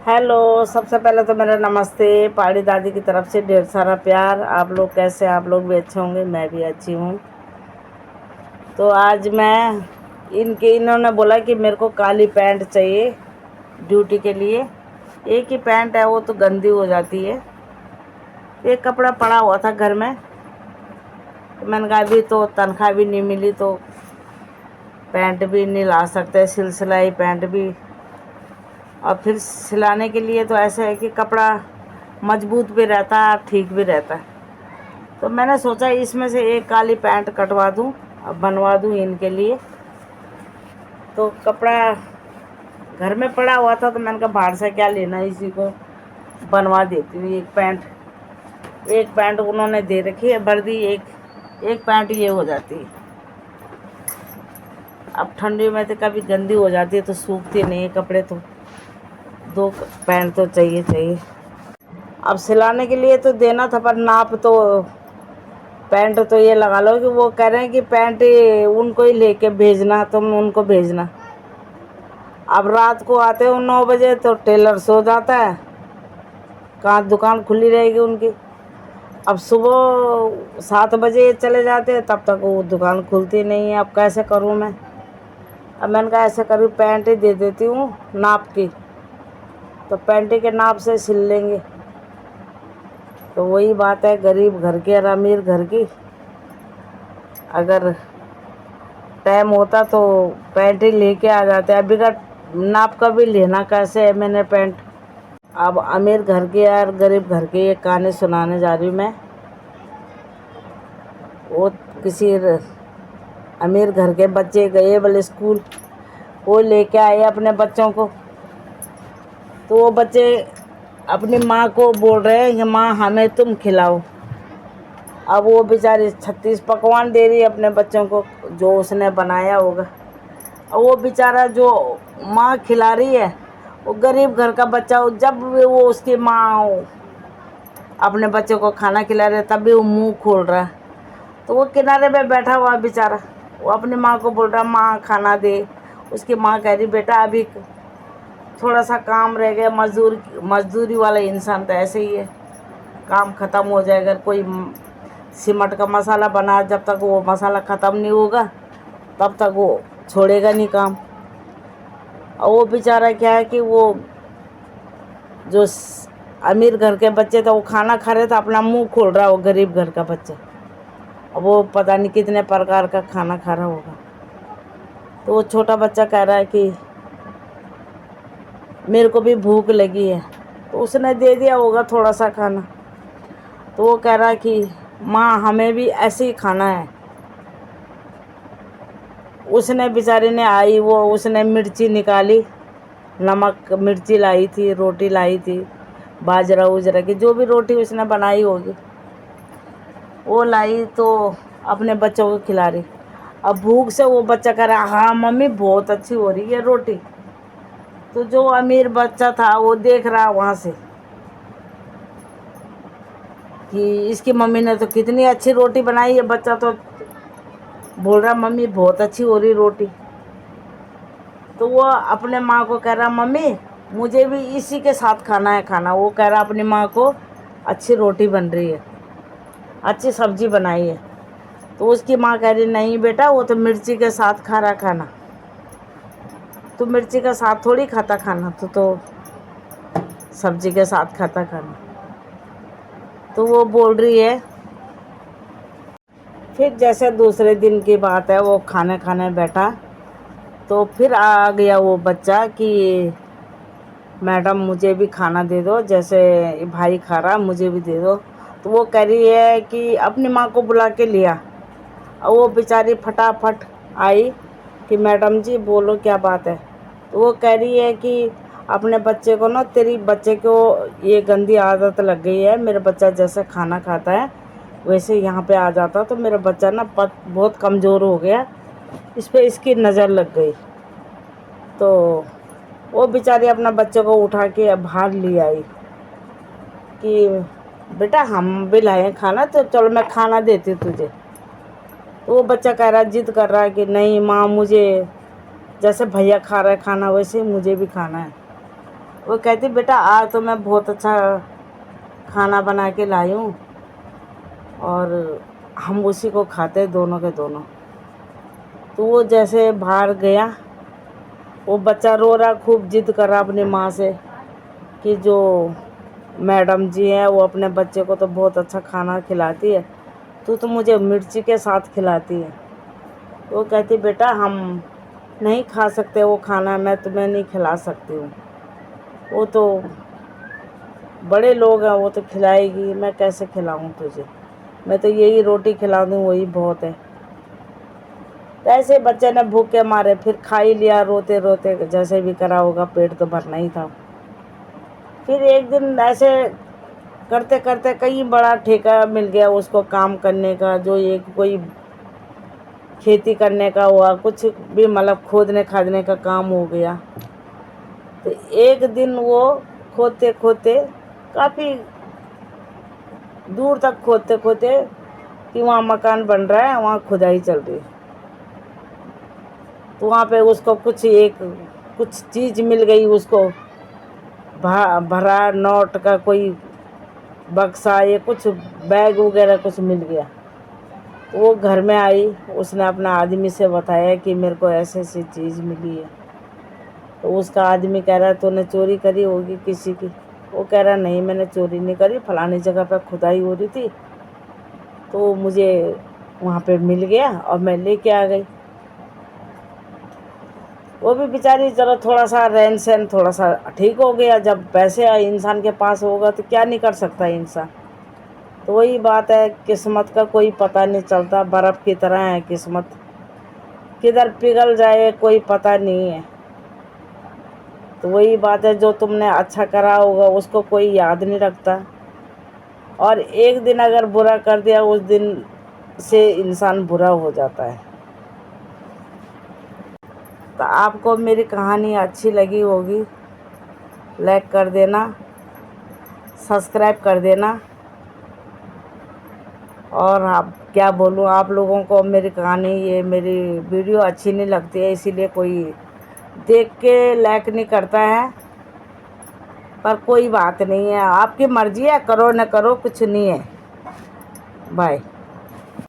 Hello. सबसे पहले तो मेरा नमस्ते। पहाड़ी दादी की तरफ से ढेर सारा प्यार। आप लोग कैसे? आप लोग भी अच्छे होंगे, मैं भी अच्छी हूँ। तो आज इन्होंने बोला कि मेरे को काली पैंट चाहिए ड्यूटी के लिए। एक ही पैंट है, वो तो गंदी हो जाती है। एक कपड़ा पड़ा हुआ था घर में, तो मैंने कहा अभी तो तनख्वाह भी नहीं मिली तो पैंट भी नहीं ला सकते, सिलसिलाई पैंट भी। और फिर सिलाने के लिए तो ऐसा है कि कपड़ा मजबूत भी रहता है, ठीक भी रहता है। तो मैंने सोचा इसमें से एक काली पैंट कटवा दूं, अब बनवा दूं इनके लिए। तो कपड़ा घर में पड़ा हुआ था, तो मैंने कहा बाहर से क्या लेना, इसी को बनवा देती हूँ। एक पैंट उन्होंने दे रखी है वर्दी, एक पैंट ये हो जाती है। अब ठंडी में तो कभी गंदी हो जाती है तो सूखती नहीं है कपड़े, तो दो पैंट तो चाहिए। अब सिलाने के लिए तो देना था, पर नाप तो पैंट तो ये लगा लो कि वो कह रहे हैं कि पैंट उनको ही लेके भेजना, तुम उनको भेजना। अब रात को आते हो 9 बजे तो टेलर सो जाता है, कहाँ दुकान खुली रहेगी उनकी। अब सुबह 7 बजे चले जाते हैं, तब तक वो दुकान खुलती नहीं है। अब कैसे करूँ मैं? अब मैंने कहा ऐसे करूँ, पैंट ही दे देती हूँ नाप की, तो पैंट के नाप से सिल लेंगे। तो वही बात है गरीब घर की और अमीर घर की। अगर टाइम होता तो पैंट ही लेके आ जाते। अभी का नाप का भी लेना कैसे है मैंने पैंट। अब अमीर घर की और गरीब घर की एक कहानी सुनाने जा रही हूँ मैं। वो किसी अमीर घर के बच्चे गए बोले स्कूल, वो लेके आए अपने बच्चों को। तो वो बच्चे अपनी माँ को बोल रहे हैं कि माँ हमें तुम खिलाओ। अब वो बेचारी 36 पकवान दे रही है अपने बच्चों को, जो उसने बनाया होगा। और वो बेचारा जो माँ खिला रही है, वो गरीब घर का बच्चा, जब भी वो उसकी माँ अपने बच्चों को खाना खिला रहे तब भी वो मुंह खोल रहा है। तो वो किनारे पे बैठा हुआ बेचारा, वो अपनी माँ को बोल रहा माँ खाना दे। उसकी माँ कह रही बेटा अभी थोड़ा सा काम रह गया, मजदूरी वाला इंसान तो ऐसे ही है, काम ख़त्म हो जाएगा। कोई सीमेंट का मसाला बना, जब तक वो मसाला ख़त्म नहीं होगा तब तक वो छोड़ेगा नहीं काम। और वो बेचारा क्या है कि वो जो अमीर घर के बच्चे थे वो खाना खा रहे थे, अपना मुंह खोल रहा, वो गरीब घर का बच्चा। अब वो पता नहीं कितने प्रकार का खाना खा रहा होगा। तो वो छोटा बच्चा कह रहा है कि मेरे को भी भूख लगी है, तो उसने दे दिया होगा थोड़ा सा खाना। तो वो कह रहा है कि माँ हमें भी ऐसे ही खाना है। उसने बेचारी ने उसने मिर्ची निकाली, नमक मिर्ची लाई थी, रोटी लाई थी, बाजरा उजरा की जो भी रोटी उसने बनाई होगी वो लाई, तो अपने बच्चों को खिला रही। अब भूख से वो बच्चा कह रहा हाँ मम्मी बहुत अच्छी हो रही है रोटी। तो जो अमीर बच्चा था वो देख रहा वहाँ से कि इसकी मम्मी ने तो कितनी अच्छी रोटी बनाई है। बच्चा तो बोल रहा मम्मी बहुत अच्छी हो रही रोटी। तो वो अपने माँ को कह रहा मम्मी मुझे भी इसी के साथ खाना है खाना। वो कह रहा अपनी माँ को अच्छी रोटी बन रही है, अच्छी सब्जी बनाई है। तो उसकी माँ कह रही नहीं बेटा वो तो मिर्ची के साथ खा रहा खाना, तो मिर्ची के साथ थोड़ी खाता खाना, तो सब्जी के साथ खाता खाना। तो वो बोल रही है। फिर जैसे दूसरे दिन की बात है, वो खाने खाने बैठा तो फिर आ गया वो बच्चा कि मैडम मुझे भी खाना दे दो, जैसे भाई खा रहा मुझे भी दे दो। तो वो कह रही है कि अपनी माँ को बुला के लिया। और वो बेचारी फटाफट आई कि मैडम जी बोलो क्या बात है। तो वो कह रही है कि अपने बच्चे को ना, तेरी बच्चे को ये गंदी आदत लग गई है, मेरा बच्चा जैसे खाना खाता है वैसे यहाँ पे आ जाता, तो मेरा बच्चा ना बहुत कमज़ोर हो गया, इस पर इसकी नज़र लग गई। तो वो बेचारी अपना बच्चे को उठा के बाहर ले आई कि बेटा हम भी लाए खाना, तो चलो मैं खाना देती हूँ तुझे। तो वो बच्चा कह रहा जिद कर रहा है कि नहीं माँ मुझे जैसे भैया खा रहा है खाना वैसे मुझे भी खाना है। وہ کہتی بیٹا آج تو میں بہت اچھا کھانا بنا کے لائی ہوں اور ہم اسی کو کھاتے دونوں کے دونوں. تو وہ جیسے باہر گیا، وہ بچہ رو رہا، خوب ضد کر رہا اپنی ماں سے کہ جو میڈم جی ہیں وہ اپنے بچے کو تو بہت اچھا کھانا کھلاتی ہے، تو مجھے مرچی کے ساتھ کھلاتی ہے. وہ کہتی بیٹا ہم نہیں کھا سکتے وہ کھانا، میں تمہیں نہیں کھلا سکتی ہوں، وہ تو بڑے لوگ ہیں، وہ تو کھلائے گی، میں کیسے کھلاؤں تجھے، میں تو یہی روٹی کھلا دوں وہی بہت ہے. ایسے بچے نے بھوک کے مارے پھر کھا ہی لیا، روتے روتے جیسے بھی کرا ہوگا، پیٹ تو بھرنا ہی تھا. پھر ایک دن ایسے کرتے کرتے کہیں بڑا ٹھیکہ مل گیا اس کو کام کرنے کا، جو ایک کوئی کھیتی کرنے کا ہوا، کچھ بھی مطلب کھودنے کھادنے کا کام ہو گیا. تو ایک دن وہ کھودتے کھودتے کافی دور تک کھودتے کھودتے کہ وہاں مکان بن رہا ہے، وہاں کھدائی چل رہی ہے. تو وہاں پہ اس کو کچھ چیز مل گئی، اس کو بھرا نوٹ کا کوئی بکسا، یہ کچھ بیگ وغیرہ کچھ مل گیا. وہ گھر میں آئی، اس نے اپنا آدمی سے بتایا کہ میرے کو ایسی ایسی چیز ملی ہے. تو اس کا آدمی کہہ رہا ہے تو نے چوری کری ہوگی کسی کی. وہ کہہ رہا نہیں میں نے چوری نہیں کری، فلانی جگہ پہ کھدائی ہو رہی تھی تو مجھے وہاں پہ مل گیا اور میں لے کے آ گئی. وہ بھی بیچاری چلو تھوڑا سا رہن سہن تھوڑا سا ٹھیک ہو گیا. جب پیسے انسان کے پاس ہوگا تو کیا نہیں کر سکتا انسان. تو وہی بات ہے، قسمت کا کوئی پتہ نہیں چلتا، برف کی طرح ہے قسمت، کدھر پگھل جائے کوئی پتہ نہیں ہے. تو وہی بات ہے، جو تم نے اچھا کرا ہوگا اس کو کوئی یاد نہیں رکھتا، اور ایک دن اگر برا کر دیا اس دن سے انسان برا ہو جاتا ہے. تو آپ کو میری کہانی اچھی لگی ہوگی، لائک کر دینا، سبسکرائب کر دینا. اور آپ کیا بولوں، آپ لوگوں کو میری کہانی، یہ میری ویڈیو اچھی نہیں لگتی ہے، اسی لیے کوئی دیکھ کے لائک نہیں کرتا ہے. پر کوئی بات نہیں ہے، آپ کی مرضی ہے، کرو نہ کرو کچھ نہیں ہے. بائے.